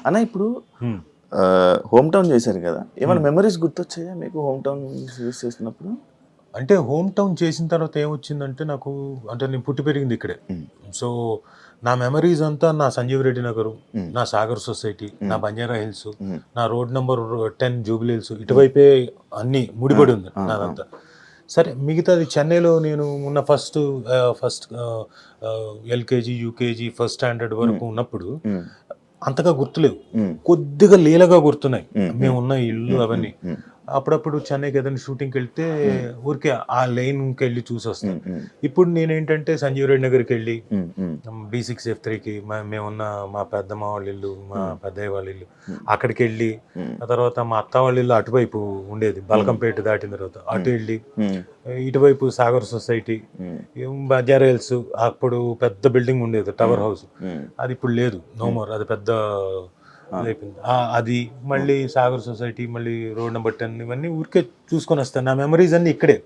అన్న ఇప్పుడు home town చేశారు కదా, ఏమైనా మెమరీస్ గుర్తొచ్చాయా మీకు హోమ్ టౌన్ యూస్ చేస్తున్నప్పుడు? అంటే హోమ్ టౌన్ చేసిన తర్వాత ఏమొచ్చిందంటే నాకు, అంటే నేను పుట్టి పెరిగింది ఇక్కడే. సో నా మెమరీస్ అంతా నా సంజీవ్ రెడ్డి నగరు, నా సాగర్ సొసైటీ, నా బంజారా హిల్స్, నా రోడ్ నెంబర్ 10 జూబిలీ హిల్స్, ఇటువైపే అన్ని ముడిపడి ఉంది నాదంతా. సరే మిగతాది చెన్నైలో నేను ఉన్న first LKG UKG first standard వరకు ఉన్నప్పుడు అంతగా గుర్తులేవు, కొద్దిగా లీలగా గుర్తున్నాయి మేము ఉన్న ఇల్లు అవన్నీ. అప్పుడప్పుడు చెన్నైకి ఏదైనా షూటింగ్కి వెళ్తే ఊరికే ఆ లైన్కి వెళ్ళి చూసి వస్తాం. ఇప్పుడు నేనేంటంటే సంజీవ్ రెడ్డి నగర్కి వెళ్ళి B6F3కి మేమున్న మా పెద్దమ్మ వాళ్ళ ఇల్లు, మా పెద్దయ్య వాళ్ళ ఇల్లు, అక్కడికి వెళ్ళి ఆ తర్వాత మా అత్త వాళ్ళ ఇల్లు అటువైపు ఉండేది, బల్కంపేట దాటిన తర్వాత అటు వెళ్ళి ఇటువైపు సాగర్ సొసైటీ, బంజారా హిల్స్, అప్పుడు పెద్ద బిల్డింగ్ ఉండేది టవర్ హౌస్, అది ఇప్పుడు లేదు, నో మోర్, అది పెద్ద అయిపోయింది. అది మళ్ళీ సాగర్ సొసైటీ, మళ్ళీ రోడ్ నెంబర్ 10, ఇవన్నీ ఊరికే చూసుకొని వస్తాను. నా మెమరీస్ అన్ని ఇక్కడే.